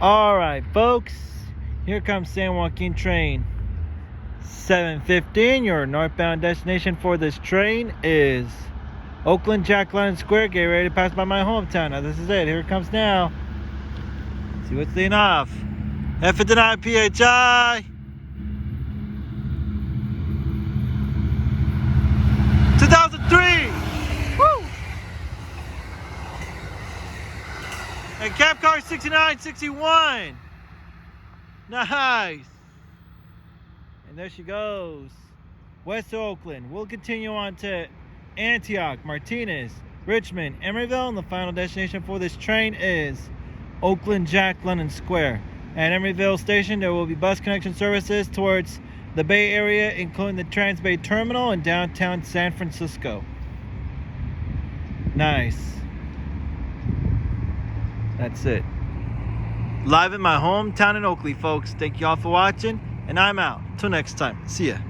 Alright folks, here comes San Joaquin train 715. Your northbound destination for this train is Oakland Jack London Square. Get ready to pass by my hometown. Now this is it, here it comes now. Let's see what's leading off. F59 PHI 2003. Woo! And Cabcar 6961. Nice. And there she goes. West of Oakland. We'll continue on to Antioch, Martinez, Richmond, Emeryville, and the final destination for this train is Oakland Jack London Square. At Emeryville Station, there will be bus connection services towards the Bay Area, including the Transbay Terminal in downtown San Francisco. Nice. That's it. Live in my hometown in Oakley, folks. Thank you all for watching, and I'm out. Till next time. See ya.